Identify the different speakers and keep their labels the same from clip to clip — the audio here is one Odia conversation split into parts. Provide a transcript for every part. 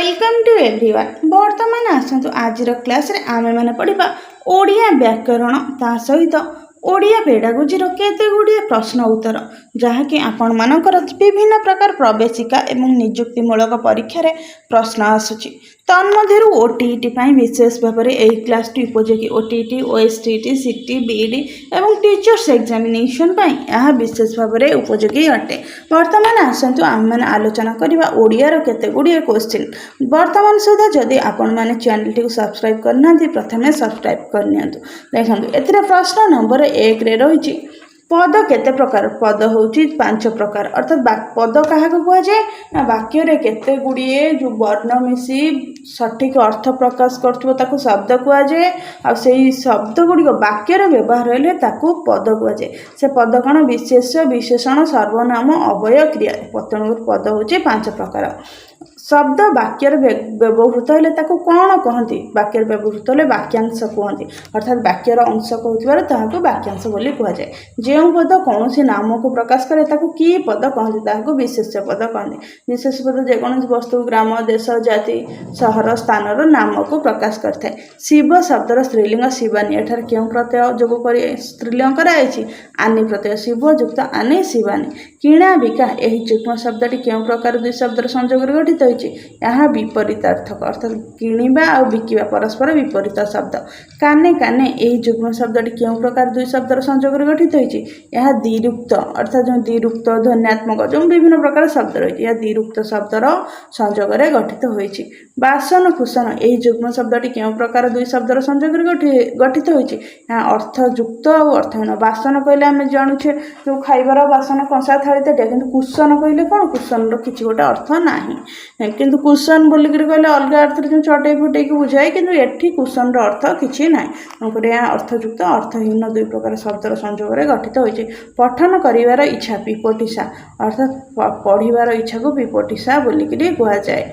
Speaker 1: Welcome to everyone. बर्तमान आसतु आज क्लास रे आमे माने पढ़िबा ओडिया व्याकरण ता सहित ओडिया पेडागोजी केते गुड़िए प्रश्न उत्तर जहाँकि आपण मानकर विभिन्न प्रकार प्रवेशिका एवं नियुक्तिमूलक परीक्षा रे प्रश्न आसुची। तन्मध्यरु ओटीईटी विशेष भाव में यही क्लास टी उपयोगी। ओटीईटी ओएसटीटी सीटी बीईडी एवं टीचर्स एग्जामिनेशन यह विशेष भाव में उपयोगी अटे। वर्तमान आसतु आम मैंने आलोचना करवा ओडियार केते गुड़िए क्वेश्चन। वर्तमान सुधा जदि आपण मैंने चैनल टी सब्सक्राइब करना प्रथमे सब्सक्राइब करनी। देखो ए प्रश्न नंबर 1 रे रही पद केते प्रकार। पद होची 5 प्रकार अर्थात पद क्या कहुए ना वाक्य रे केते गुड़िए जो वर्ण मिसी सठिक अर्थ प्रकाश कर शब्द कहुए आ शब्द गुड़िक वाक्य रे व्यवहार हेले ताकू पद कहुए। से पद कौन विशेष्य विशेषण सर्वनाम अवय क्रिया। पद होची 5 प्रकार। शब्द वाक्य व्यवहृत हेले ताकू कौन कहती। वाक्य व्यवहृत हेले वाक्यांश कहती अर्थात वाक्यर अंश कहूँ वाक्यांश बोली कहुए। जो पद कौन नाम को प्रकाश करे ताकू की पद कहती विशेष्य पद कहती। विशेष पद जेकोसी वस्तु ग्राम देश जाति सहर स्थान नाम को प्रकाश करता है। शिव शब्दर स्त्रीलिंग शिवानी एठार क्यों प्रत्यय जोग कर स्त्रीलिंग कराई आनी प्रत्यय शिव युक्त आनी शिवानी। किणा बिका यही युग्म शब्दटी क्यों प्रकार दुई शब्दर संयोग गठित यहाँ विपरीतार्थक अर्थात किणवा और बिकिवा परस्पर विपरीत शब्द। काने काने यही युग्म शब्दटी क्यों प्रकार दुई शब्दर संयोग गठित यह द्विरुक्त अर्थात जो द्विरुक्त ध्वन्यात्मक जो विभिन्न प्रकार शब्द रही यह द्विरुक्त शब्दर संयोग गठित होती। बासन कुशन यही युग्म शब्दटी क्यों प्रकार दुई शब्दर संयोग गठित होती यहाँ अर्थयुक्त और अर्थहीन। बासन कहले आम जानुछे जो खाइबार बासन कंसा थाली तेटिया कि कुशन कहले कौन कुशन किसी गोटे अर्थ ना किंतु कुशन बोलिक कहले अलग अर्थ जो चटई फुटे बुझाए कि एठी कुशन अर्थ किसी ना यहाँ अर्थयुक्त अर्थहीन दुई प्रकार शब्दर संयोग गठित होती। पठन करिवार इच्छा पिपटिसा अर्थात पढ़िबार इच्छा को पिपटिसा बोलिक कहुए।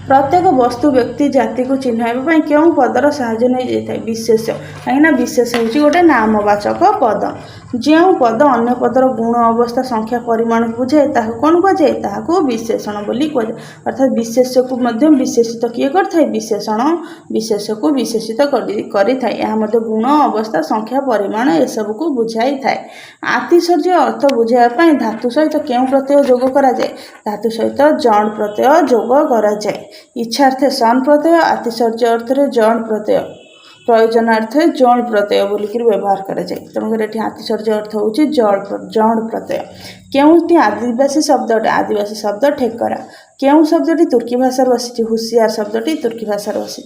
Speaker 1: प्रत्येक वस्तु व्यक्ति जाति को चिन्हाइबा क्यों पदर साहाय्य नहीं जाए विशेष कहीं विशेष होची गोटे नामवाचक पद। जो पद अन्य पदर गुण अवस्था संख्या परिमाण को बुझाए ताकू कौन कहुए ताकू विशेषण बोली कहुए। अर्थात विशेष्य को मध्य विशेषित किए करथाय विशेषण विशेष्य को विशेषित करिथाय यह मध्य गुण अवस्था संख्या परिमाण एसबू को बुझाई थाए। आतिशर्य अर्थ बुझाइबा धातु सहित क्यों प्रत्यय जोग करा जाए धातु सहित जण प्रत्यय जोग करा जाए। इच्छार्थे सन प्रत्यय आतिशर्य अर्थ जण प्रत्यय प्रयोजनार्थे जण प्रत्यय बोलिक व्यवहार कराए। तेणुकर ये आतिशर्य अर्थ हूँ जण प्रत्यय। क्योंटी आदिवासी शब्द आदिवासी शब्द ठेकरा। क्यों शब्दटी तुर्की भाषा बसी हुसियार शब्दटी तुर्की भाषा बसी।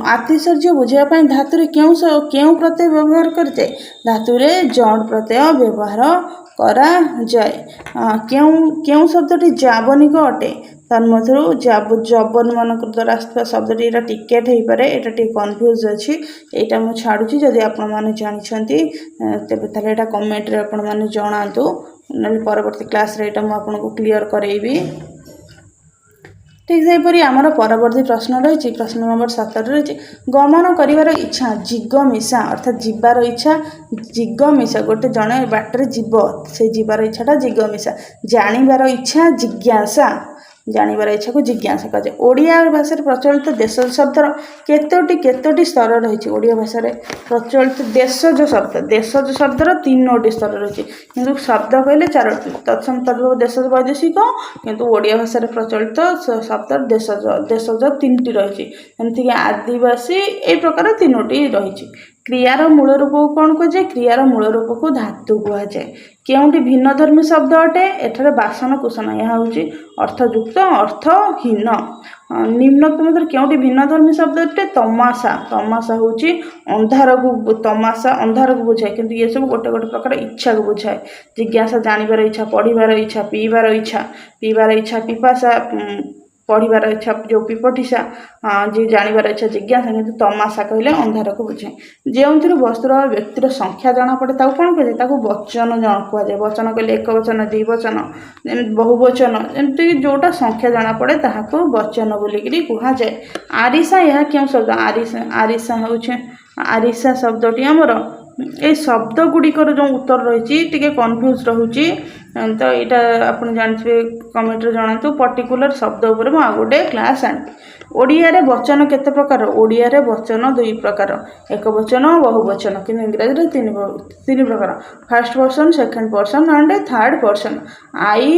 Speaker 1: आतिशर्य बुझाइबा धातु क्यों प्रत्यय व्यवहार कर जाए धातु जण प्रत्यय व्यवहार करा जाए। क्यों शब्दटी जावनिक अटे तन्मध्यरु जबन मान द्वारा शब्दटी यहाँ टिकेट हो पाए यहाँ टे कन्फ्यूज अच्छी यहाँ मुझे छाड़ुची जदि आपण मैंने जानते तेज यहाँ कमेंट रे आपण मैंने जनातु ना परवर्ती क्लास रे यहाँ आपको क्लीयर करेबी। ठीक सेपरी आमर परवर्ती प्रश्न रही प्रश्न नंबर 17 रही गमन करिवार इच्छा जिगमिशा अर्थात जीवार इच्छा जिगमिशा गोटे जड़े बाटर जीव से जीवार इच्छाटा जिगमिशा। जानिबार इच्छा जिज्ञासा जानिबार इच्छा को जिज्ञासा कहे। ओडिया भाषा प्रचलित देश शब्दर केतोटी स्तर रही ओडिया भाषा प्रचलित देशज शब्दर 3टी स्तर रही किंतु शब्द कहले 4टी तत्सम देशज वैदेशिक किंतु ओडिया भाषा प्रचलित शब्द देशज 3टी रही एमती आदिवासी ए प्रकार 3टी रही। क्रियार मूल रूप को कौन कहुए क्रियार मूल रूप को धातु कहुए। क्योंटी भिन्न धर्मी शब्द अटे एठारे बासन कुशन यह हूँ अर्थयुक्त अर्थहीन। निम्नोक्त मध्य क्योंटी भिन्न धर्मी शब्द अटे तमाशा तमाशा हूँ अंधार को तमाशा अंधार को बुझाए किंतु ये सब गोटे गोटे प्रकार इच्छा को बुझाए। जिज्ञासा जानिबार इच्छा पढ़िबार इच्छा पीबार इच्छा पिपासा पढ़िबार इच्छा जो पिपटिसा जी जानिबार इच्छा जिज्ञासा किंतु तमाशा कहले अंधार को बुझाए। जो वस्तुर व्यक्तिर संख्या जना पड़े कौन कहे वचन कहुए। वचन कहले एक वचन द्विवचन बहुवचन एमती जोटा संख्या जना पड़े ताकू वचन बोलिक कहुए। आरिसा यह क्यों शब्द आरिसा हूँ आरिसा शब्दटी आमर এই ଶବ୍ଦ ଗୁଡ଼ିକର ଯେଉଁ ଉତ୍ତର ରହିଛି ଟିକେ କନଫ୍ୟୁଜ୍ ରହୁଛି ତ ଏଇଟା ଆପଣ ଜାଣିଥିବେ କମେଣ୍ଟରେ ଜଣାନ୍ତୁ। ପର୍ଟିକୁଲାର ଶବ୍ଦ ଉପରେ ମୁଁ ଆଉ ଗୋଟେ କ୍ଲାସ୍ ଆଣିବି। ଓଡ଼ିଆରେ ବଚନ କେତେ ପ୍ରକାର? ଓଡ଼ିଆରେ ବଚନ 2 ପ୍ରକାର, ଏକବଚନ ବହୁବଚନ, କିନ୍ତୁ ଇଂରାଜୀରେ 3 ପ୍ରକାର, first person, second person and third person. I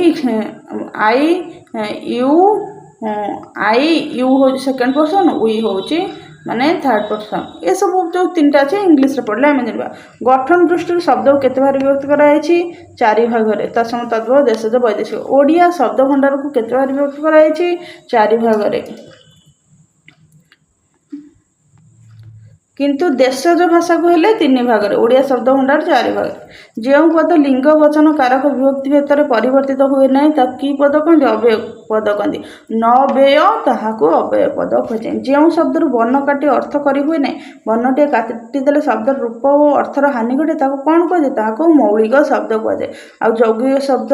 Speaker 1: U ହେଉଛି ସେକେଣ୍ଡ ପର୍ସନ୍, ଉଇ ହେଉଛି ମାନେ ଥାର୍ଡ଼ ପର୍ସନ୍। ଏସବୁ ଯେଉଁ 3ଟା ଅଛି ଇଂଲିଶରେ ପଢ଼ିଲେ ଆମେ ଜାଣିବା। ଗଠନ ଦୃଷ୍ଟିରୁ ଶବ୍ଦକୁ କେତେ ଭାଗରେ ବିଭକ୍ତ କରାଯାଇଛି? 4 ଭାଗରେ, ତତ୍ସମ ତଦ୍ଭବ ଦେଶଜ ବୈଦେଶିକ। ଓଡ଼ିଆ ଶବ୍ଦ ଭଣ୍ଡାରକୁ କେତେ ଭାଗରେ ବିଭକ୍ତ କରାଯାଇଛି? 4 ଭାଗରେ, କିନ୍ତୁ ଦେଶଜ ଭାଷାକୁ ହେଲେ 3 ଭାଗରେ। ଓଡ଼ିଆ ଶବ୍ଦ ଭଣ୍ଡାର 4 ଭାଗରେ। ଯେଉଁ ପଦ ଲିଙ୍ଗ ବଚନ କାରକ ବିଭକ୍ତି ଭିତରେ ପରିବର୍ତ୍ତିତ ହୁଏ ନାହିଁ ତାକୁ କି ପଦ କହନ୍ତି? ଅବ୍ୟୟ ପଦ କହନ୍ତି। ନ ବ୍ୟୟ ତାହାକୁ ଅବ୍ୟୟ ପଦ କୁହାଯାଏ। ଯେଉଁ ଶବ୍ଦରୁ ବର୍ଣ୍ଣ କାଟି ଅର୍ଥ କରି ହୁଏ ନାହିଁ, ବର୍ଣ୍ଣଟିଏ କାଟିଦେଲେ ଶବ୍ଦର ରୂପ ଓ ଅର୍ଥର ହାନି ଘଟେ, ତାକୁ କ'ଣ କୁହାଯାଏ? ତାହାକୁ ମୌଳିକ ଶବ୍ଦ କୁହାଯାଏ। ଆଉ ଯୌଗିକ ଶବ୍ଦ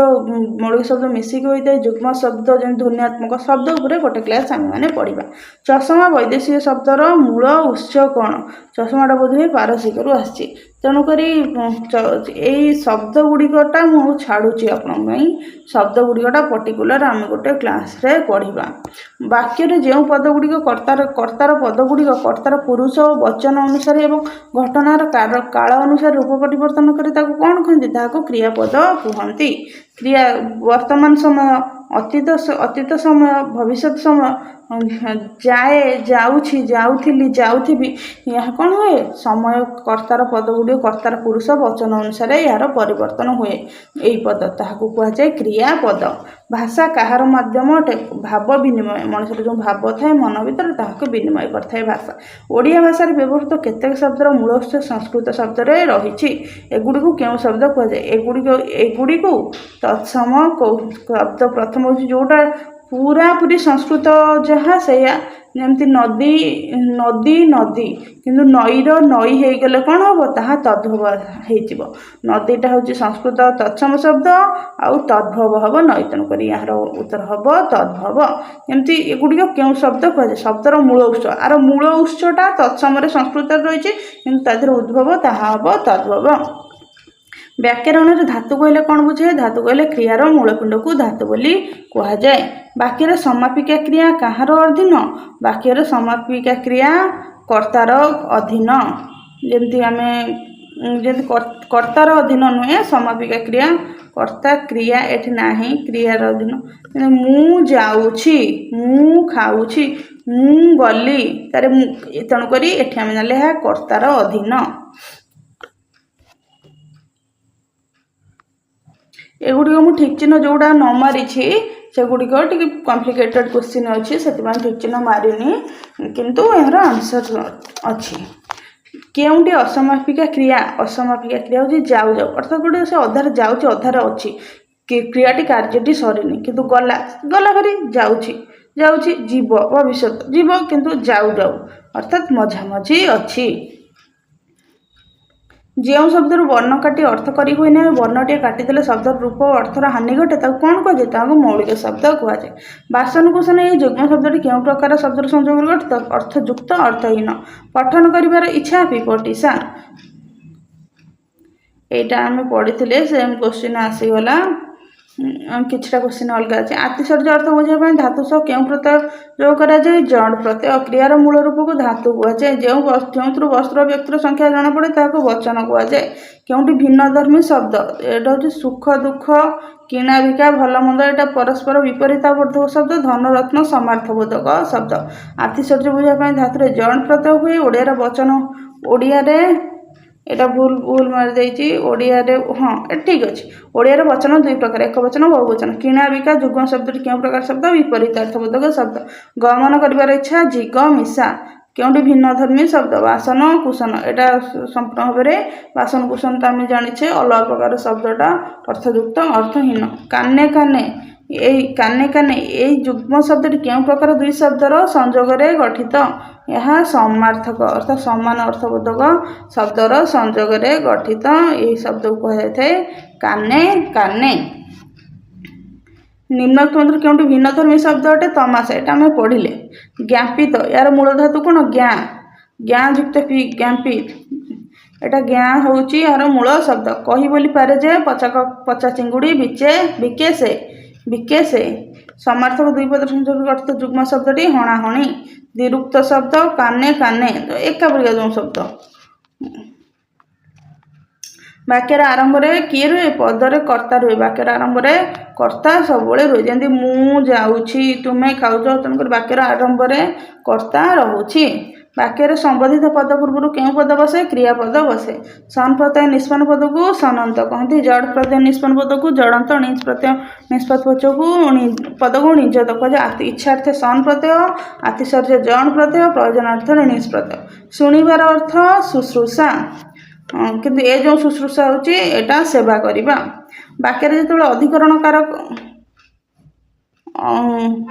Speaker 1: ମୌଳିକ ଶବ୍ଦ ମିଶିକି ହୋଇଥାଏ। ଯୁଗ୍ମ ଶବ୍ଦ ଯେମିତି ଧ୍ୱନ୍ୟାତ୍ମକ ଶବ୍ଦ ଉପରେ ଗୋଟେ କ୍ଲାସ୍ ଆମେମାନେ ପଢ଼ିବା। ଚଷମା ବୈଦେଶିକ ଶବ୍ଦର ମୂଳ ଉତ୍ସ କ'ଣ? ଚଷମାଟା ବୋଧହୁଏ ପାରସିକରୁ ଆସିଛି। ତେଣୁକରି ଏଇ ଶବ୍ଦ ଗୁଡ଼ିକଟା ମୁଁ ଛାଡ଼ୁଛି ଆପଣଙ୍କ ପାଇଁ। ଶବ୍ଦ ଗୁଡ଼ିକଟା ପର୍ଟିକୁଲାର ଆମେ ଗୋଟେ କ୍ଲାସ୍ରେ ପଢ଼ିବା। ବାକ୍ୟରେ ଯେଉଁ ପଦ ଗୁଡ଼ିକ କର୍ତ୍ତାର ପଦ ଗୁଡ଼ିକ କର୍ତ୍ତାର ପୁରୁଷ ଓ ବଚନ ଅନୁସାରେ ଏବଂ ଘଟଣାର କାଳ ଅନୁସାରେ ରୂପ ପରିବର୍ତ୍ତନ କରି ତାକୁ କ'ଣ କୁହନ୍ତି? ତାହାକୁ କ୍ରିୟାପଦ କୁହନ୍ତି। କ୍ରିୟା ବର୍ତ୍ତମାନ ସମୟ, ଅତୀତ ସମୟ, ଭବିଷ୍ୟତ ସମୟ, ଯାଏ, ଯାଉଛି, ଯାଉଥିଲି, ଯାଉଥିବି, ଏହା କ'ଣ ହୁଏ? ସମୟ କର୍ତ୍ତାର ପଦ ଗୁଡ଼ିକ କର୍ତ୍ତାର ପୁରୁଷ ବଚନ ଅନୁସାରେ ଏହାର ପରିବର୍ତ୍ତନ ହୁଏ। ଏଇ ପଦ ତାହାକୁ କୁହାଯାଏ କ୍ରିୟାପଦ। ଭାଷା କାହାର ମାଧ୍ୟମ ଅଟେ? ଭାବ ବିନିମୟ। ମଣିଷର ଯେଉଁ ଭାବ ଥାଏ ମନ ଭିତରେ ତାହାକୁ ବିନିମୟ କରିଥାଏ ଭାଷା। ଓଡ଼ିଆ ଭାଷାରେ ବ୍ୟବହୃତ କେତେକ ଶବ୍ଦର ମୂଳ ଉତ୍ସ ସଂସ୍କୃତ ଶବ୍ଦରେ ରହିଛି। ଏଗୁଡ଼ିକୁ କେଉଁ ଶବ୍ଦ କୁହାଯାଏ? ଏଗୁଡ଼ିକୁ ତତ୍ସମ ଶବ୍ଦ। ପ୍ରଥମ ହେଉଛି ଯେଉଁଟା ପୁରାପୁରି ସଂସ୍କୃତ ଯାହା ସେଇଆ, ଯେମିତି ନଦୀ, କିନ୍ତୁ ନଈର ନଈ ହେଇଗଲେ କ'ଣ ହେବ? ତାହା ତଦ୍ଭବ ହେଇଯିବ। ନଦୀଟା ହେଉଛି ସଂସ୍କୃତ ତତ୍ସମ ଶବ୍ଦ, ଆଉ ତଦ୍ଭବ ହେବ ନଈ। ତେଣୁକରି ଏହାର ଉତ୍ତର ହେବ ତଦ୍ଭବ। ଏମିତି ଏଗୁଡ଼ିକ କେଉଁ ଶବ୍ଦ କୁହାଯାଏ? ଶବ୍ଦର ମୂଳ ଉତ୍ସ। ଆର ମୂଳ ଉତ୍ସଟା ତତ୍ସମରେ ସଂସ୍କୃତରେ ରହିଛି, କିନ୍ତୁ ତା ଦେହରେ ଉଦ୍ଭବ, ତାହା ହେବ ତଦ୍ଭବ। ବ୍ୟାକରଣରେ ଧାତୁ କହିଲେ କ'ଣ ବୁଝାଏ? ଧାତୁ କହିଲେ କ୍ରିୟାର ମୂଳପିଣ୍ଡକୁ ଧାତୁ ବୋଲି କୁହାଯାଏ। ବାକ୍ୟରେ ସମାପିକା କ୍ରିୟା କାହାର ଅଧୀନ? ବାକ୍ୟରେ ସମାପିକା କ୍ରିୟା କର୍ତ୍ତାର ଅଧୀନ। ଯେମିତି କର୍ତ୍ତାର ଅଧୀନ ନୁହେଁ, ସମାପିକା କ୍ରିୟା। କର୍ତ୍ତା କ୍ରିୟା ଏଠି ନାହିଁ, କ୍ରିୟାର ଅଧୀନ। ମୁଁ ଯାଉଛି, ମୁଁ ଖାଉଛି, ମୁଁ ଗଲି, ତେଣୁକରି ଏଠି ଆମେ ଜାଣିଲେ ଏହା କର୍ତ୍ତାର ଅଧୀନ। ଏଗୁଡ଼ିକ ମୁଁ ଠିକ୍ ଚିହ୍ନ ଯେଉଁଟା ନ ମାରିଛି ସେଗୁଡ଼ିକ ଟିକେ କମ୍ପ୍ଲିକେଟେଡ଼ କ୍ୱେଶ୍ଚିନ୍ ଅଛି, ସେଥିପାଇଁ ଠିକ୍ ଚିହ୍ନ ମାରିନି, କିନ୍ତୁ ଏହାର ଆନ୍ସର ଅଛି। କେଉଁଟି ଅସମାପିକା କ୍ରିୟା? ଅସମାପିକା କ୍ରିୟା ହେଉଛି ଯାଉ, ଅର୍ଥାତ୍ ଗୋଟେ ସେ ଅଧାରେ ଯାଉଛି, ଅଧାରେ ଅଛି, କ୍ରିୟାଟି କାର୍ଯ୍ୟଟି ସରିନି, କିନ୍ତୁ ଗଲା ଭାରି, ଯାଉଛି, ଯିବ, ଭବିଷ୍ୟତ, ଯିବ କିନ୍ତୁ ଯାଉ, ଅର୍ଥାତ୍ ମଝାମଝି ଅଛି। ଯେଉଁ ଶବ୍ଦରୁ ବର୍ଣ୍ଣ କାଟି ଅର୍ଥ କରି ହୁଏ ନାହିଁ, ବର୍ଣ୍ଣଟିଏ କାଟିଦେଲେ ଶବ୍ଦର ରୂପ ଓ ଅର୍ଥର ହାନି ଘଟେ, ତାକୁ କ'ଣ କୁହାଯାଏ? ତାହାକୁ ମୌଳିକ ଶବ୍ଦ କୁହାଯାଏ। ବାସନକୁସନ ଏହି ଯୁଗ୍ମ ଶବ୍ଦଟି କେଉଁ ପ୍ରକାର ଶବ୍ଦର ସଂଯୋଗରେ ଗଠିତ? ଅର୍ଥଯୁକ୍ତ, ଅର୍ଥହୀନ। ପଠନ କରିବାର ଇଚ୍ଛା, ପିପଟିସା। এইটা ଆମେ ପଢ଼ିଥିଲେ, ସେମ୍ କ୍ୱେଶ୍ଚିନ୍ ଆସିଗଲା। କିଛିଟା କ୍ୱେଶ୍ଚିନ୍ ଅଲଗା ଅଛି। ଆତିଶଯ୍ୟ ଅର୍ଥ ବୁଝିବା ପାଇଁ ଧାତୁ ସହ କେଉଁ ପ୍ରତ୍ୟୟ ଯୋଗ କରାଯାଏ? ଜଡ଼ ପ୍ରତ୍ୟୟ। କ୍ରିୟାର ମୂଳ ରୂପକୁ ଧାତୁ କୁହାଯାଏ। ଯେଉଁଥିରୁ ବସ୍ତୁର ବ୍ୟକ୍ତିର ସଂଖ୍ୟା ଜଣାପଡ଼େ ତାହାକୁ ବଚନ କୁହାଯାଏ। କେଉଁଟି ଭିନ୍ନଧର୍ମୀ ଶବ୍ଦ? ଏଇଟା ହେଉଛି ସୁଖ, ଦୁଃଖ, କିଣା ବିକା, ଭଲ ମନ୍ଦ, ଏଇଟା ପରସ୍ପର ବିପରୀତାବର୍ତ୍ତକ ଶବ୍ଦ। ଧନରତ୍ନ ସମାର୍ଥବୋଧକ ଶବ୍ଦ। ଆତିଶଯ୍ୟ ବୁଝିବା ପାଇଁ ଧାତୁରେ ଜଡ଼ ପ୍ରତ୍ୟୟ ହୁଏ। ଓଡ଼ିଆର ବଚନ, ଓଡ଼ିଆରେ এটা ভুল ମାରିଦେଇଛି। ଓଡ଼ିଆରେ ଠିକ୍ ଅଛି। ଓଡ଼ିଆରେ ବଚନ 2 ପ୍ରକାର, ଏକବଚନ, ବହୁବଚନ। କିଣା ବିକା ଯୁଗ୍ମ ଶବ୍ଦଟି କେଉଁ ପ୍ରକାର ଶବ୍ଦ? ବିପରୀତାର୍ଥବୋଧକ ଶବ୍ଦ। ଗମନ କରିବାର ଇଚ୍ଛା, ଜିଗ, ମିଶା। କେଉଁଟି ଭିନ୍ନଧର୍ମୀ ଶବ୍ଦ? ବାସନ, କୁସନ। ଏଇଟା ସମ୍ପୂର୍ଣ୍ଣ ଭାବରେ ବାସନ କୁସନ ତ ଆମେ ଜାଣିଛେ, ଅଲଗା ପ୍ରକାର ଶବ୍ଦଟା ଅର୍ଥଯୁକ୍ତ, ଅର୍ଥହୀନ। କାନେ କାନେ, ଏଇ ଯୁଗ୍ମ ଶବ୍ଦଟି କେଉଁ ପ୍ରକାର 2 ଶବ୍ଦର ସଂଯୋଗରେ ଗଠିତ? ଏହା ସମାର୍ଥକ, ଅର୍ଥାତ୍ ସମାନ ଅର୍ଥବୋଧକ ଶବ୍ଦର ସଂଯୋଗରେ ଗଠିତ। ଏହି ଶବ୍ଦକୁ କୁହାଯାଇଥାଏ କାନେ କାନେ। ନିମ୍ନୋକ୍ତ ମଧ୍ୟରୁ କେଉଁଟି ଭିନ୍ନଧର୍ମୀ ଶବ୍ଦ ଅଟେ? ତମାଶା। ଏଇଟା ଆମେ ପଢ଼ିଲେ। ଜ୍ଞାପିତ, ଏହାର ମୂଳ ଧାତୁ କ'ଣ? ଜ୍ଞା, ଯୁକ୍ତ ପି, ଜ୍ଞାପିତ। ଏଟା ଜ୍ଞା ହେଉଛି ଏହାର ମୂଳ ଶବ୍ଦ। କହି ବୋଲି ପାରେ ଯେ ପଚା ଚିଙ୍ଗୁଡ଼ି ବିକେ ସେ। ସମାର୍ଥକ ଦୁଇ ପଦ ସଂଯୋଗ ଅର୍ଥ ଯୁଗ୍ମ ଶବ୍ଦଟି ହଣାହଣି। ଦ୍ବିରୁକ୍ତ ଶବ୍ଦ କାନେ ଏକା ପରିକା ଯେଉଁ ଶବ୍ଦ। ବାକ୍ୟର ଆରମ୍ଭରେ କିଏ ରୁହେ? ପଦରେ କର୍ତ୍ତା ରୁହେ। ବାକ୍ୟର ଆରମ୍ଭରେ କର୍ତ୍ତା ସବୁବେଳେ ରୁହେ। ଯେମିତି ମୁଁ ଯାଉଛି, ତୁମେ ଖାଉଛ, ତେଣୁକରି ବାକ୍ୟର ଆରମ୍ଭରେ କର୍ତ୍ତା ରହୁଛି। ବାକ୍ୟରେ ସମ୍ବୋଧିତ ପଦ ପୂର୍ବରୁ କେଉଁ ପଦ ବସେ? କ୍ରିୟାପଦ ବସେ। ସନ୍ ପ୍ରତ୍ୟୟ ନିଷ୍ପନ୍ନ ପଦକୁ ସନନ୍ତ କହନ୍ତି। ଜଡ଼ ପ୍ରତ୍ୟୟ ନିଷ୍ପନ୍ନ ପଦକୁ ଜଡ଼ନ୍ତ। ନିଜ ପ୍ରତ୍ୟୟ ନିଷ୍ପତ୍ତି ପଦକୁ ନିଯତ କୁହାଯାଏ। ଇଚ୍ଛାର୍ଥେ ସନ୍ ପ୍ରତ୍ୟୟ, ଆତିଶଯ୍ୟ ଜଣ ପ୍ରତ୍ୟୟ, ପ୍ରୟୋଜନାର୍ଥରେ ନିଜ ପ୍ରତ୍ୟୟ। ଶୁଣିବାର ଅର୍ଥ ଶୁଶ୍ରୂଷା, କିନ୍ତୁ ଏ ଯେଉଁ ଶୁଶ୍ରୂଷା ହେଉଛି ଏଟା ସେବା କରିବା। ବାକ୍ୟରେ ଯେତେବେଳେ ଅଧିକରଣ କାରକ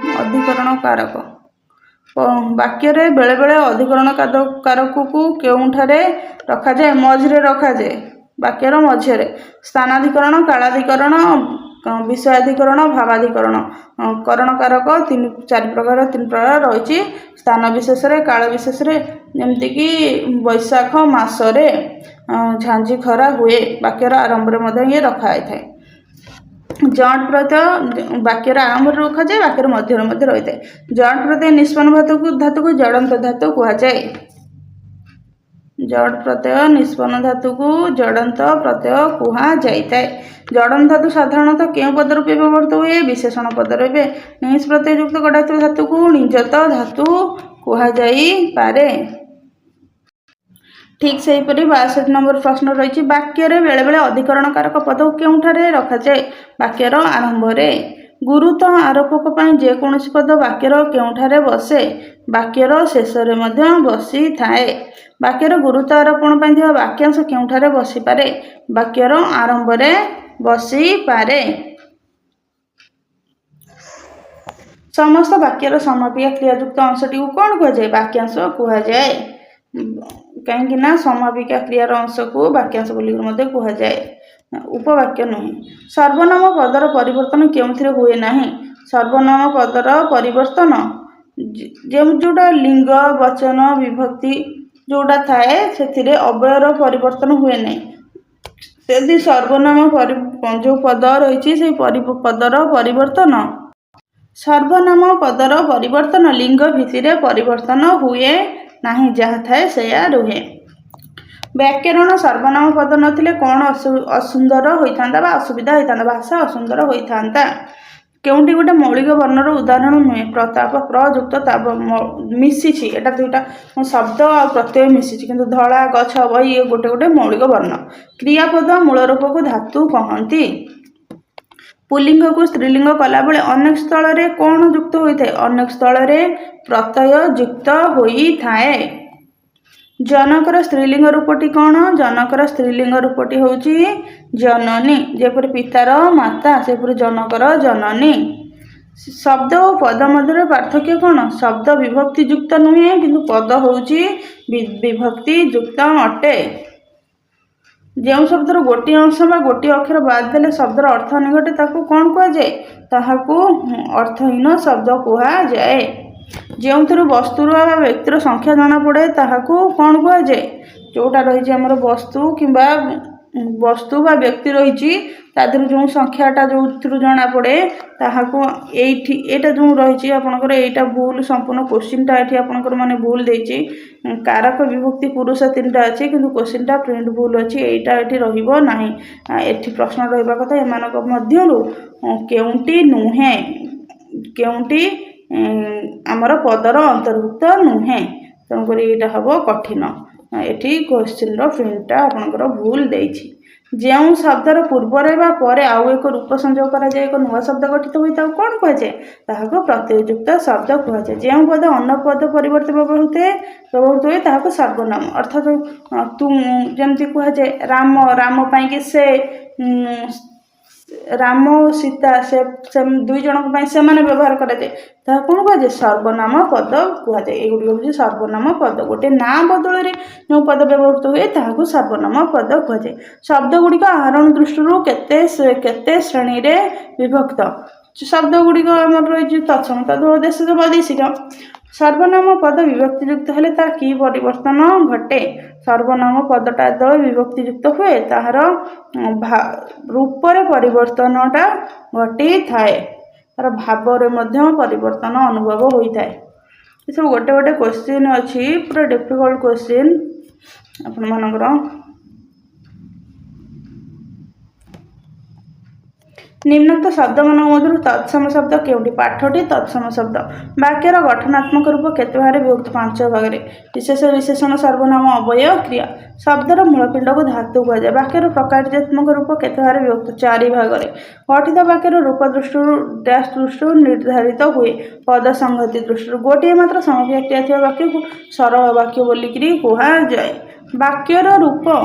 Speaker 1: ବାକ୍ୟରେ ବେଳେବେଳେ ଅଧିକରଣ କାରକକୁ କେଉଁଠାରେ ରଖାଯାଏ? ମଝିରେ ରଖାଯାଏ। ବାକ୍ୟର ମଝିରେ। ସ୍ଥାନାଧିକରଣ, କାଳାଧିକରଣ, ବିଷୟାଧିକରଣ, ଭାବାଧିକରଣ। କରଣ କାରକ ତିନି ପ୍ରକାର ରହିଛି। ସ୍ଥାନ ବିଶେଷରେ, କାଳ ବିଶେଷରେ। ଯେମିତିକି ବୈଶାଖ ମାସରେ ଝାଞ୍ଜି ଖରା ହୁଏ। ବାକ୍ୟର ଆରମ୍ଭରେ ମଧ୍ୟ ଇଏ ରଖାଯାଇଥାଏ। ଜଡ଼ ପ୍ରତ୍ୟୟ ବାକ୍ୟର ଆରମ୍ଭରେ ରଖାଯାଏ, ବାକ୍ୟର ମଧ୍ୟରେ ରହିଥାଏ। ଜଡ଼ ପ୍ରତ୍ୟୟ ନିଷ୍ପନ୍ନ ଧାତୁକୁ ଜଡ଼ନ୍ତ ଧାତୁ କୁହାଯାଏ। ଜଡ଼ ପ୍ରତ୍ୟୟ ନିଷ୍ପନ୍ନ ଧାତୁକୁ ଜଡ଼ନ୍ତ ପ୍ରତ୍ୟୟ କୁହାଯାଇଥାଏ। ଜଡ଼ନ୍ତ ଧାତୁ ସାଧାରଣତଃ କେଉଁ ପଦ ରୂପେ ବ୍ୟବହୃତ ହୁଏ? ବିଶେଷଣ ପଦ ରୂପେ। ନିଜ ପ୍ରତ୍ୟୟ ଯୁକ୍ତ ଗଢ଼ାଇଥିବା ଧାତୁକୁ ନିଯତ ଧାତୁ କୁହାଯାଇପାରେ। ଠିକ୍ ସେହିପରି 62 ନମ୍ବର ପ୍ରଶ୍ନ ରହିଛି। ବାକ୍ୟରେ ବେଳେବେଳେ ଅଧିକରଣ କାରକ ପଦକୁ କେଉଁଠାରେ ରଖାଯାଏ? ବାକ୍ୟର ଆରମ୍ଭରେ। ଗୁରୁତ୍ୱ ଆରୋପକ ପାଇଁ ଯେକୌଣସି ପଦ ବାକ୍ୟର କେଉଁଠାରେ ବସେ? ବାକ୍ୟର ଶେଷରେ ମଧ୍ୟ ବସିଥାଏ। ବାକ୍ୟର ଗୁରୁତ୍ୱ ଆରୋପଣ ପାଇଁ ଥିବା ବାକ୍ୟାଂଶ କେଉଁଠାରେ ବସିପାରେ? ବାକ୍ୟର ଆରମ୍ଭରେ ବସିପାରେ। ସମସ୍ତ ବାକ୍ୟର ସମାପିକା କ୍ରିୟାଯୁକ୍ତ ଅଂଶଟିକୁ କ'ଣ କୁହାଯାଏ? ବାକ୍ୟାଂଶ କୁହାଯାଏ। କାହିଁକି ନା ସମାପିକା କ୍ରିୟାର ଅଂଶକୁ ବାକ୍ୟାଂଶ ବୋଲି ମଧ୍ୟ କୁହାଯାଏ, ଉପବାକ୍ୟ ନୁହେଁ। ସର୍ବନାମ ପଦର ପରିବର୍ତ୍ତନ କେଉଁଥିରେ ହୁଏ ନାହିଁ? ସର୍ବନାମ ପଦର ପରିବର୍ତ୍ତନ ଯେଉଁଟା ଲିଙ୍ଗ, ବଚନ, ବିଭକ୍ତି ଯେଉଁଟା ଥାଏ ସେଥିରେ ଅବୟର ପରିବର୍ତ୍ତନ ହୁଏ ନାହିଁ। ଯଦି ସର୍ବନାମ ଯେଉଁ ପଦ ରହିଛି ସେଇ ପଦର ପରିବର୍ତ୍ତନ ଲିଙ୍ଗ ଭିତ୍ତିରେ ପରିବର୍ତ୍ତନ ହୁଏ ନାହିଁ। ଯାହା ଥାଏ ସେୟା ରୁହେ। ବ୍ୟାକରଣ ସର୍ବନାମ ପଦ ନଥିଲେ କ'ଣ ଅସୁନ୍ଦର ହୋଇଥାନ୍ତା ବା ଅସୁବିଧା ହୋଇଥାନ୍ତା? ଭାଷା ଅସୁନ୍ଦର ହୋଇଥାନ୍ତା। କେଉଁଠି ଗୋଟେ ମୌଳିକ ବର୍ଣ୍ଣର ଉଦାହରଣ ନୁହେଁ। ପ୍ରତାପ, ପ୍ରଯୁକ୍ତ, ତାପ ମିଶିଛି। ଏଟା ଦୁଇଟା ଶବ୍ଦ ଆଉ ପ୍ରତ୍ୟୟ ମିଶିଛି, କିନ୍ତୁ ଧଳା, ଗଛ, ବହି ଏ ଗୋଟେ ମୌଳିକ ବର୍ଣ୍ଣ। କ୍ରିୟାପଦ ମୂଳ ରୂପକୁ ଧାତୁ କହନ୍ତି। ପୁଲ୍ଲିଙ୍ଗକୁ ସ୍ତ୍ରୀଲିଙ୍ଗ କଲାବେଳେ ଅନେକ ସ୍ଥଳରେ କ'ଣ ଯୁକ୍ତ ହୋଇଥାଏ? ଅନେକ ସ୍ଥଳରେ ପ୍ରତ୍ୟୟ ଯୁକ୍ତ ହୋଇଥାଏ। ଜନକର ସ୍ତ୍ରୀଲିଙ୍ଗ ରୂପଟି କ'ଣ? ଜନକର ସ୍ତ୍ରୀଲିଙ୍ଗ ରୂପଟି ହେଉଛି ଜନନୀ। ଯେପରି ପିତାର ମାତା, ସେପରି ଜନକର ଜନନୀ। ଶବ୍ଦ ଓ ପଦ ମଧ୍ୟରେ ପାର୍ଥକ୍ୟ କ'ଣ? ଶବ୍ଦ ବିଭକ୍ତି ଯୁକ୍ତ ନୁହେଁ, କିନ୍ତୁ ପଦ ହେଉଛି ବିଭକ୍ତି ଯୁକ୍ତ ଅଟେ। ଯେଉଁ ଶବ୍ଦର ଗୋଟିଏ ଅଂଶ ବା ଗୋଟିଏ ଅକ୍ଷର ବାଦ ଦେଲେ ଶବ୍ଦର ଅର୍ଥ ନିଘଟେ ତାକୁ କ'ଣ କୁହାଯାଏ? ତାହାକୁ ଅର୍ଥହୀନ ଶବ୍ଦ କୁହାଯାଏ। ଯେଉଁଥିରୁ ବସ୍ତୁର ବା ବ୍ୟକ୍ତିର ସଂଖ୍ୟା ଜଣାପଡ଼େ ତାହାକୁ କ'ଣ କୁହାଯାଏ? ଯେଉଁଟା ରହିଛି ଆମର ବସ୍ତୁ ବା ବ୍ୟକ୍ତି ରହିଛି ତା ଦେହରୁ ଯେଉଁ ସଂଖ୍ୟାଟା ଯେଉଁଥିରୁ ଜଣାପଡ଼େ ତାହାକୁ ଏଇଟା ଯେଉଁ ରହିଛି ଆପଣଙ୍କର ଏଇଟା ଭୁଲ ସମ୍ପୂର୍ଣ୍ଣ କୋଶ୍ଚିନ୍ଟା ଏଠି ଆପଣଙ୍କର ଭୁଲ ଦେଇଛି। କାରକ ବିଭକ୍ତି ପୁରୁଷ 3ଟା ଅଛି, କିନ୍ତୁ କୋଶ୍ଚିନ୍ଟା ପ୍ରିଣ୍ଟ ଭୁଲ ଅଛି। ଏଇଟା ଏଠି ରହିବ ନାହିଁ। ଏଠି ପ୍ରଶ୍ନ ରହିବା କଥା ଏମାନଙ୍କ ମଧ୍ୟରୁ କେଉଁଟି ନୁହେଁ, କେଉଁଟି ଆମର ପଦର ଅନ୍ତର୍ଭୁକ୍ତ ନୁହେଁ। ତେଣୁକରି ଏଇଟା ହେବ କଠିନ। ଏଠି କୋଶ୍ଚିନ୍ର ପ୍ରିଣ୍ଟଟା ଆପଣଙ୍କର ଭୁଲ ଦେଇଛି। ଯେଉଁ ଶବ୍ଦର ପୂର୍ବରେ ବା ପରେ ଆଉ ଏକ ରୂପ ସଂଯୋଗ କରାଯାଏ ଏକ ନୂଆ ଶବ୍ଦ ଗଠିତ ହୋଇ ତାକୁ କ'ଣ କୁହାଯାଏ? ତାହାକୁ ପ୍ରତ୍ୟୟଯୁକ୍ତ ଶବ୍ଦ କୁହାଯାଏ। ଯେଉଁ ପଦ ଅନ୍ୟ ପଦ ପରିବର୍ତ୍ତେ ବ୍ୟବହୃତ ହୁଏ ତାହାକୁ ସର୍ବନାମ। ଅର୍ଥାତ୍ ଯେମିତି କୁହାଯାଏ ରାମ ପାଇଁକି ସେ, ରାମ ଓ ସୀତା ସେ ଦୁଇ ଜଣଙ୍କ ପାଇଁ ସେମାନେ ବ୍ୟବହାର କରାଯାଏ। ତାହା କ'ଣ କୁହାଯାଏ? ସର୍ବନାମ ପଦ କୁହାଯାଏ। ଏଗୁଡ଼ିକ ହେଉଛି ସର୍ବନାମ ପଦ। ଗୋଟେ ନାଁ ବଦଳରେ ଯେଉଁ ପଦ ବ୍ୟବହୃତ ହୁଏ ତାହାକୁ ସର୍ବନାମ ପଦ କୁହାଯାଏ। ଶବ୍ଦ ଗୁଡ଼ିକ ଆହରଣ ଦୃଷ୍ଟିରୁ କେତେ ଶ୍ରେଣୀରେ ବିଭକ୍ତ? ଶବ୍ଦ ଗୁଡ଼ିକ ଆମର ରହିଛି ତତ୍ସମ, ତଦ୍ଭବ, ଦେଶଜ, ବୈଦେଶିକ। ସର୍ବନାମ ପଦ ବିଭକ୍ତି ଯୁକ୍ତ ହେଲେ ତାର କି ପରିବର୍ତ୍ତନ ଘଟେ? सर्वनाम पदटा जो विभक्तियुक्त हुए ताहार रूपरे परिवर्तनटा घटी थाए तार भाव में परिवर्तन अनुभव होता है। ये सब गोटे गोटे क्वेश्चन अच्छी पूरा डिफिकल्ट क्वेश्चन आपण मानकर निम्नोक्त शब्द मान मध्य तत्सम शब्द केउटी पाठटी तत्सम शब्द वाक्यर गठनात्मक रूप केते भागे विभक्त 5 भाग में विशेष विशेषण सर्वनाम अवयव क्रिया शब्दर मूलपिंड को धातु कहुए वाक्यर प्रकारात्मक रूप केते भागे विभक्त 4 भाग में गठित वाक्यर रूप दृष्टि डैश दृष्टि निर्धारित हुए पद संगति दृष्टि गोटे मात्र समाप्य क्रिया वाक्य को सरल वाक्य बोलिकी कहुए वाक्यर रूप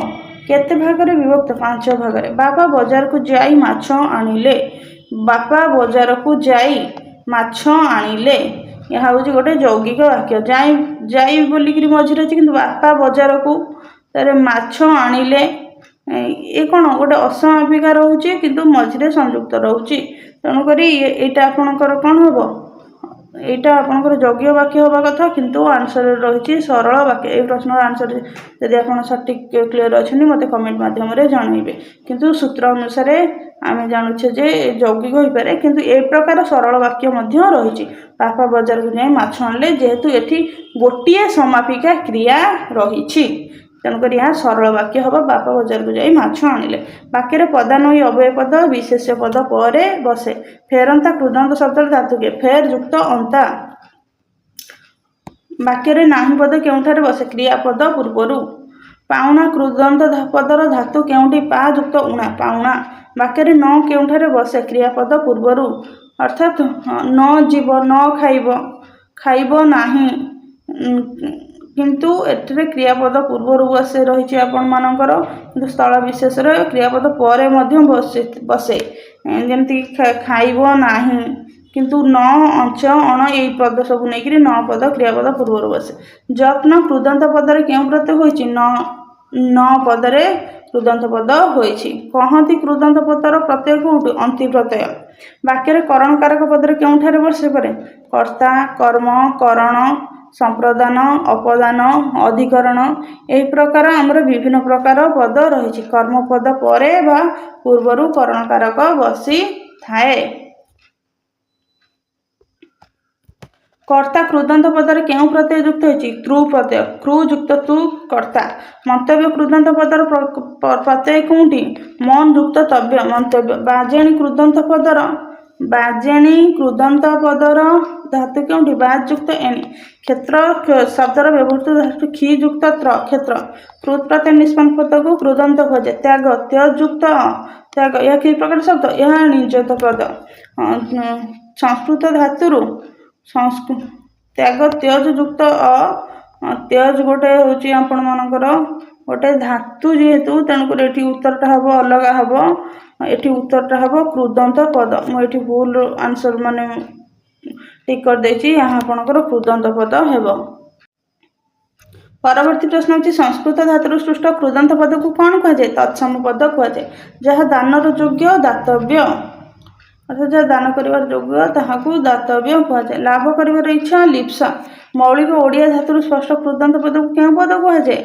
Speaker 1: केते भाग में विभक्त 5 भाग में बापा बाजार को जाई माछ आनिले बापा बाजार को जाई माछ आनिले यह हूँ गोटे यौगिक वाक्य जाई जाई बोलिकी मझे अच्छी कि बापा बाजार को तारे माछ आनिले ये कौन गोटे असमापिका रोचे कि मझे संयुक्त रोचे तेणुक यहाँ आपणकर कौन हम यहाँ आपंकर यज्ञ वाक्य हवा कथा किंतु आंसर रही सरल वाक्य ये प्रश्न आंसर यदि आप सठिक क्लीयर अच्छे मत कमेंट मध्यम जनइबे किंतु सूत्र अनुसार आम जानूचे जे यौगिक हो पारे किंतु ए प्रकार सरल वाक्य रही बापा बाजार को जाए माछ आनिले जेहेतु ये गोटे समापिका क्रिया रही तेणुक यहाँ सरल वाक्य हम बापा बाजार को जाए माछ आनिले वाक्य पदान्वयी अव्यय पद विशेष पद पर बसे फेरंता कृदंत शब्द धातु के फेर युक्त अंता वाक्य नाही पद केउठारे बसे क्रियापद पूर्वर पाउना कृदंत पदर धातु केउठी पा युक्त उणा पाउना वाक्य न केउठारे बसे क्रियापद पूर्वर अर्थात न जीव न खाइब खाइब नाही किंतु एठरे क्रियापद पूर्वर बसे रही आपण मानकर किंतु स्थल विशेष क्रियापद पर बसे जमती खाइब नाही किंतु न अंच अण यही पद सब नहीं न पद क्रियापद पूर्वर बसे जत्न कृदंत पदर क्यों प्रत्यय होइछि न पदरे कृदंत पद होइछि कहती कृदंत पदर प्रत्यय कोठी अंति प्रत्यय वाक्य करण कारक पदर क्योंठारे बसे परे कर्ता कर्म करण संप्रदान अपदान अधिकरण यही प्रकार आमर विभिन्न प्रकार पद रही कर्म पद परे बा पूर्वर करण कारक बसी थाए कर्ता कृदंत पदर क्यों प्रत्यय युक्त होती त्रु प्रत्यय क्रू युक्त तु कर्ता मंतव्य कृदंत पदर प्रत्यय कौटी मन युक्त तव्य मंतव्य बाजेणी कृदंत पदर बाजेणी कृदंत पदर धातु क्योंटी बाज युक्त एणी क्षेत्र शब्दर व्यवहृत धातु खी युक्त त्र क्षेत्र कृत प्रत्यय निष्पन्न पद को कृदंत खोजे त्याग त्यज युक्त त्याग यह कि प्रकार शब्द यह निजत पद संस्कृत धातु त्याग त्यज युक्त त्यज गोटे हूँ आपण मानकर गोटे धातु जेहेतु तेणुक ये उत्तरटा हम अलग हम ये उत्तरटा हम कृदंत पद मुझे भूल आंसर माने टिक कर देछि यहाँ आपणकर कृदंत पद हेब। परवर्ती प्रश्न होची संस्कृत धातु सृष्ट कृदंत पद को कौन कहुए तत्सम पद कहुए जहाँ दानर योग्य दातव्य अर्थात जहाँ दान कर योग्य ताहाकू दातव्य कहुए लाभ कर इच्छा लिप्सा मौलिक ओडिया धातु स्पष्ट कृदंत पद को क्या पद कहुए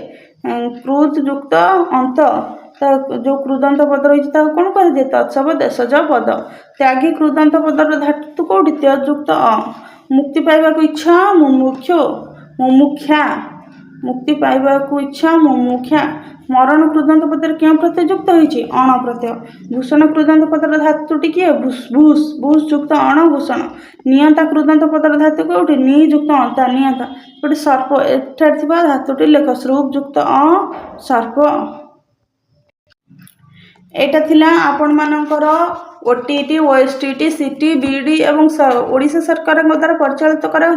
Speaker 1: कृत युक्त अंत जो कृदंत पद रही कौन कहुए तत्सव देशज पद त्यागी कृदंत पदर धातु कौटी त्यज युक्त मुक्ति पाइबा इच्छा मुमुक्षा मुक्ति पाइबा इच्छा मुमुक्षा मरण कृदंत पदर क्यों प्रत्यय युक्त होती अण प्रत्यय भूषण कृदंत पदर धातुटी किए भूष भूष युक्त अण भूषण नियंता कृदंत पदर धातु कौटी नि युक्त अंता नियंता गोटे सर्प एठार धातुटी लेख श्रुप युक्त सर्प एटा थिला आपण मानकर ओटीटी ओएसटीटी सीटी बीडी एवं ओडिशा सरकार द्वारा परिचालित करा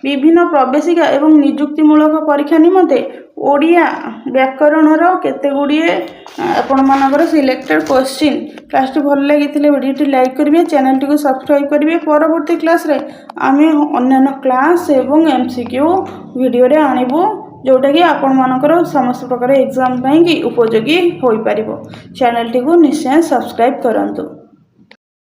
Speaker 1: विभिन्न प्रवेशिका एवं नियुक्तिमूलक परीक्षा निमंते ओडिया व्याकरणर केते गुड़िए आपण मानकर सिलेक्टेड क्वेश्चन क्लास भल लगी वीडियो लाइक करेंगे चैनल टी को सब्सक्राइब करेंगे परवर्ती क्लास रे आमे अन्य क्लास एवं एमसीक्यू वीडियो रे आनिबो जोटा कि आपण मानकर समस्त प्रकार एग्जाम उपयोगी हो पारिबो चैनल टी को निश्चय सब्सक्राइब करंतु।